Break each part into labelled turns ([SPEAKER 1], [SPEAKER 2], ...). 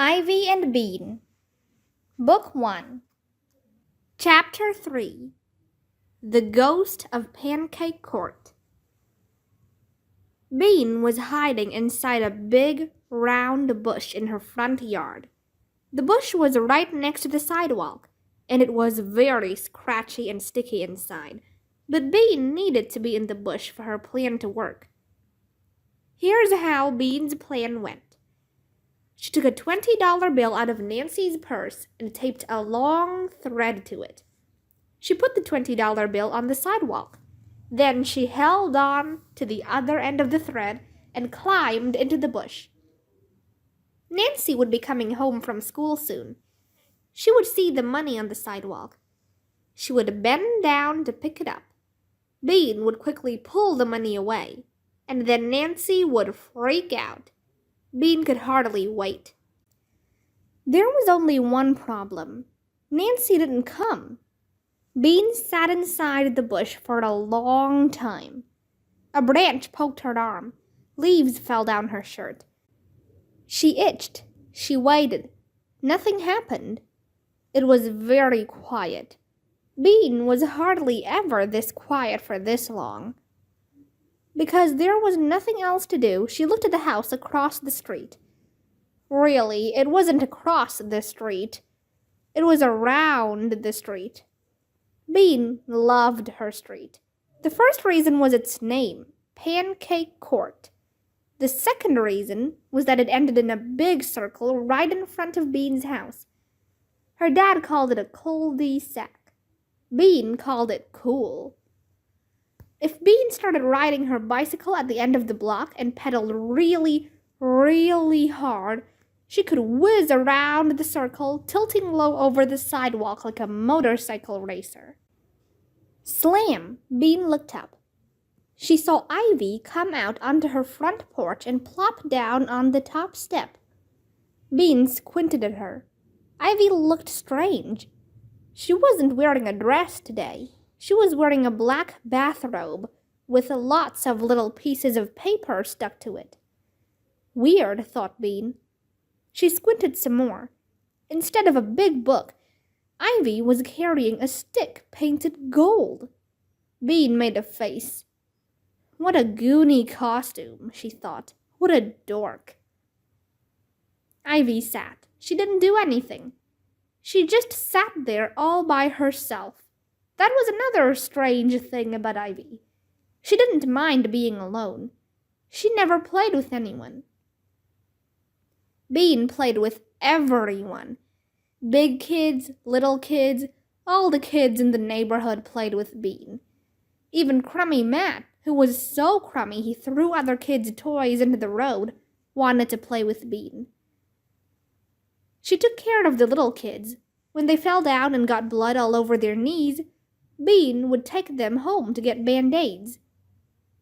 [SPEAKER 1] Ivy and Bean, Book 1, Chapter 3, The Ghost of Pancake Court. Bean was hiding inside a big, round bush in her front yard. The bush was right next to the sidewalk, and it was very scratchy and sticky inside, but Bean needed to be in the bush for her plan to work. Here's how Bean's plan went. She took a $20 bill out of Nancy's purse and taped a long thread to it. She put the $20 bill on the sidewalk. Then she held on to the other end of the thread and climbed into the bush. Nancy would be coming home from school soon. She would see the money on the sidewalk. She would bend down to pick it up. Bean would quickly pull the money away, and then Nancy would freak out. Bean could hardly wait. There was only one problem. Nancy didn't come. Bean sat inside the bush for a long time. A branch poked her arm. Leaves fell down her shirt. She itched. She waited. Nothing happened. It was very quiet. Bean was hardly ever this quiet for this long. Because there was nothing else to do, she looked at the house across the street. Really, it wasn't across the street. It was around the street. Bean loved her street. The first reason was its name, Pancake Court. The second reason was that it ended in a big circle right in front of Bean's house. Her dad called it a cul-de-sac. Bean called it cool. If Bean started riding her bicycle at the end of the block and pedaled really, really hard, she could whiz around the circle, tilting low over the sidewalk like a motorcycle racer. Slam! Bean looked up. She saw Ivy come out onto her front porch and plop down on the top step. Bean squinted at her. Ivy looked strange. She wasn't wearing a dress today. She was wearing a black bathrobe with lots of little pieces of paper stuck to it. Weird, thought Bean. She squinted some more. Instead of a big book, Ivy was carrying a stick painted gold. Bean made a face. What a goony costume, she thought. What a dork. Ivy sat. She didn't do anything. She just sat there all by herself. That was another strange thing about Ivy. She didn't mind being alone. She never played with anyone. Bean played with everyone. Big kids, little kids, all the kids in the neighborhood played with Bean. Even Crummy Matt, who was so crummy he threw other kids' toys into the road, wanted to play with Bean. She took care of the little kids. When they fell down and got blood all over their knees, Bean would take them home to get Band-Aids.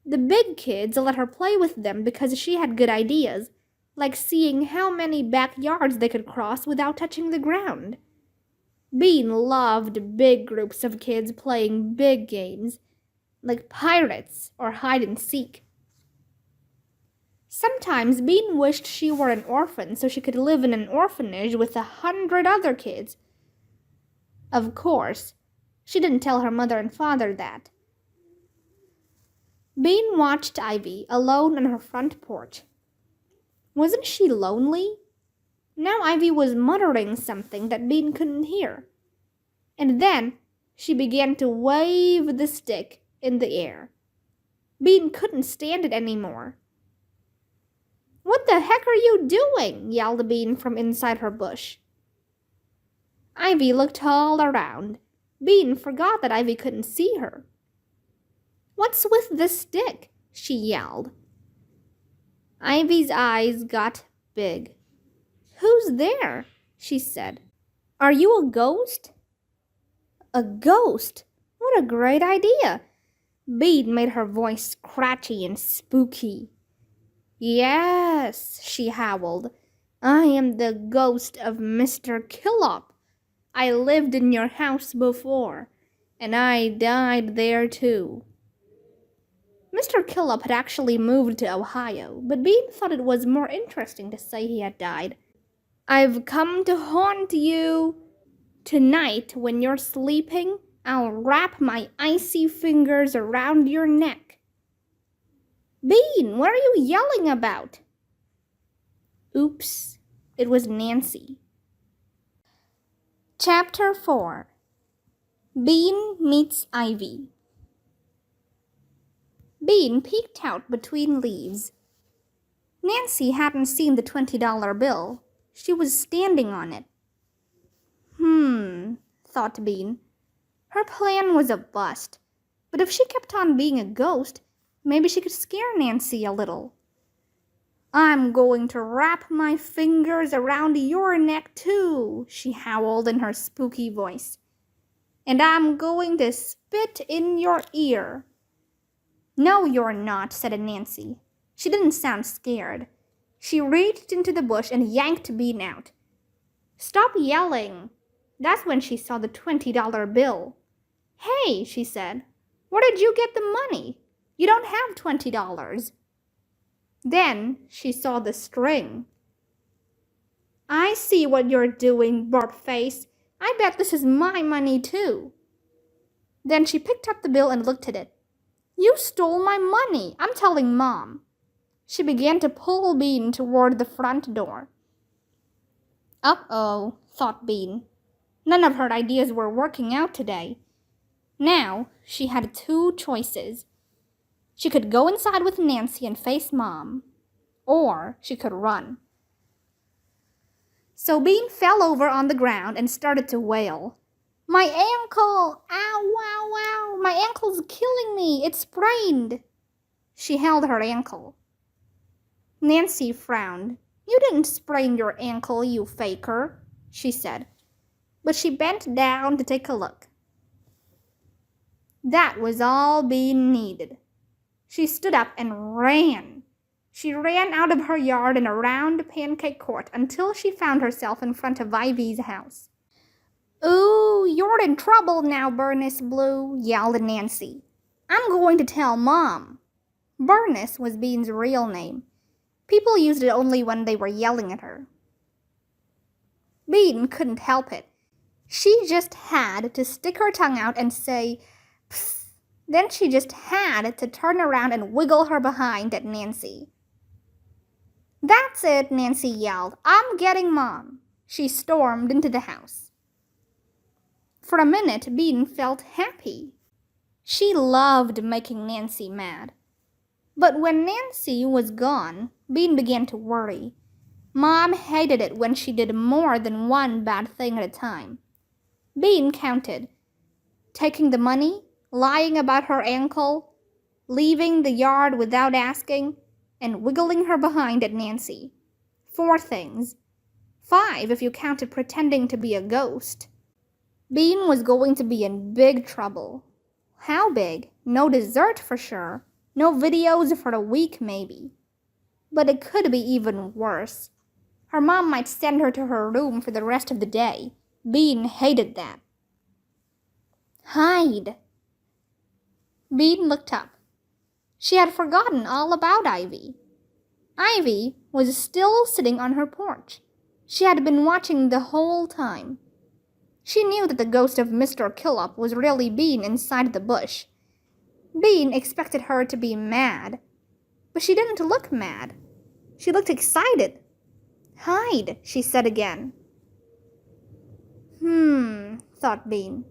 [SPEAKER 1] The big kids let her play with them because she had good ideas, like seeing how many backyards they could cross without touching the ground. Bean loved big groups of kids playing big games, like pirates or hide-and-seek. Sometimes Bean wished she were an orphan so she could live in an orphanage with 100 other kids. Of course, she didn't tell her mother and father that. Bean watched Ivy alone on her front porch. Wasn't she lonely? Now Ivy was muttering something that Bean couldn't hear. And then she began to wave the stick in the air. Bean couldn't stand it anymore. "What the heck are you doing?" yelled Bean from inside her bush. Ivy looked all around. Bean forgot that Ivy couldn't see her. "What's with the stick?" she yelled. Ivy's eyes got big. "Who's there?" she said. "Are you a ghost?" "A ghost? What a great idea!" Bean made her voice scratchy and spooky. "Yes," she howled. "I am the ghost of Mr. Killop. I lived in your house before, and I died there too." Mr. Killop had actually moved to Ohio, but Bean thought it was more interesting to say he had died. I've come to haunt you. Tonight, when you're sleeping, I'll wrap my icy fingers around your neck. Bean, what are you yelling about? Oops, it was Nancy. Chapter 4. Bean Meets Ivy. Bean peeked out between leaves. Nancy hadn't seen the $20 bill. She was standing on it. Thought Bean. Her plan was a bust, but if she kept on being a ghost, maybe she could scare Nancy a little. I'm going to wrap my fingers around your neck too, she howled in her spooky voice. And I'm going to spit in your ear. No, you're not, said Nancy. She didn't sound scared. She reached into the bush and yanked Bean out. Stop yelling. That's when she saw the $20 bill. Hey, she said, where did you get the money? You don't have $20. Then she saw the string. I see what you're doing, Burp-face. I bet this is my money too. Then she picked up the bill and looked at it. You stole my money. I'm telling Mom. She began to pull Bean toward the front door. Uh-oh, thought Bean. None of her ideas were working out today. Now she had two choices. She could go inside with Nancy and face Mom, or she could run. So Bean fell over on the ground and started to wail. My ankle! Ow, ow, ow! My ankle's killing me! It's sprained! She held her ankle. Nancy frowned. You didn't sprain your ankle, you faker, she said. But she bent down to take a look. That was all Bean needed. She stood up and ran. She ran out of her yard and around Pancake Court until she found herself in front of Ivy's house. Ooh, you're in trouble now, Bernice Blue, yelled Nancy. I'm going to tell Mom. Bernice was Bean's real name. People used it only when they were yelling at her. Bean couldn't help it. She just had to stick her tongue out and say, psst. Then she just had to turn around and wiggle her behind at Nancy. That's it, Nancy yelled. I'm getting Mom. She stormed into the house. For a minute, Bean felt happy. She loved making Nancy mad. But when Nancy was gone, Bean began to worry. Mom hated it when she did more than one bad thing at a time. Bean counted. Taking the money, lying about her ankle, leaving the yard without asking, and wiggling her behind at Nancy. 4 things. 5 if you counted pretending to be a ghost. Bean was going to be in big trouble. How big? No dessert for sure. No videos for a week maybe. But it could be even worse. Her mom might send her to her room for the rest of the day. Bean hated that. Hide. Bean looked up. She had forgotten all about Ivy. Ivy was still sitting on her porch. She had been watching the whole time. She knew that the ghost of Mr. Killup was really Bean inside the bush. Bean expected her to be mad, but she didn't look mad. She looked excited. Hide, she said again. Thought Bean.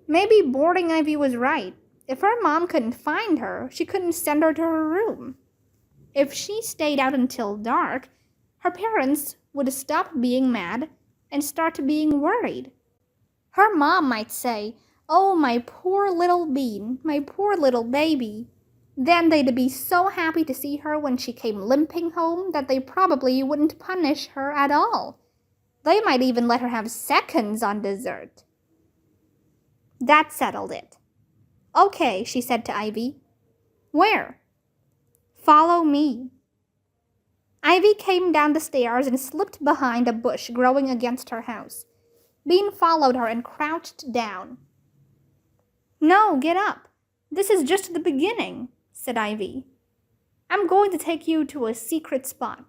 [SPEAKER 1] Maybe boarding Ivy was right. If her mom couldn't find her, she couldn't send her to her room. If she stayed out until dark, her parents would stop being mad and start being worried. Her mom might say, "Oh, my poor little Bean, my poor little baby." Then they'd be so happy to see her when she came limping home that they probably wouldn't punish her at all. They might even let her have seconds on dessert. That settled it. Okay, she said to Ivy. Where? Follow me. Ivy came down the stairs and slipped behind a bush growing against her house. Bean followed her and crouched down. No, get up. This is just the beginning, said Ivy. I'm going to take you to a secret spot.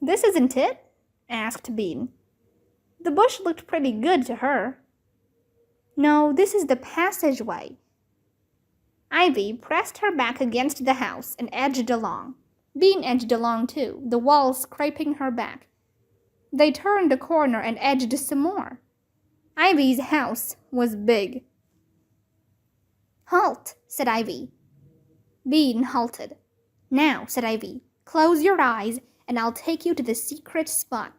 [SPEAKER 1] This isn't it? asked Bean. The bush looked pretty good to her. No, this is the passageway. Ivy pressed her back against the house and edged along. Bean edged along too, the wall scraping her back. They turned a corner and edged some more. Ivy's house was big. Halt, said Ivy. Bean halted. Now, said Ivy, close your eyes and I'll take you to the secret spot.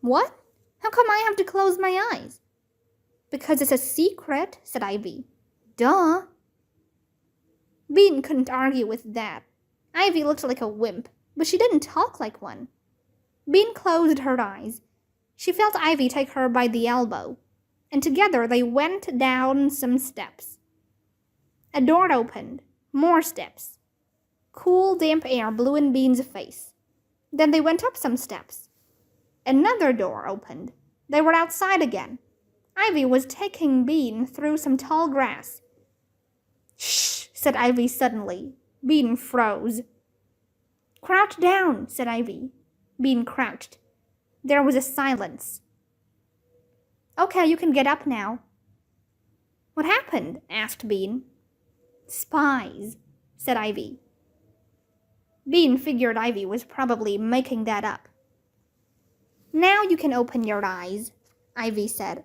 [SPEAKER 1] What? How come I have to close my eyes? Because it's a secret, said Ivy. Duh. Bean couldn't argue with that. Ivy looked like a wimp, but she didn't talk like one. Bean closed her eyes. She felt Ivy take her by the elbow, and together they went down some steps. A door opened. More steps. Cool, damp air blew in Bean's face. Then they went up some steps. Another door opened. They were outside again. Ivy was taking Bean through some tall grass. Shh, said Ivy suddenly. Bean froze. Crouch down, said Ivy. Bean crouched. There was a silence. Okay, you can get up now. What happened? Asked Bean. Spies, said Ivy. Bean figured Ivy was probably making that up. Now you can open your eyes, Ivy said.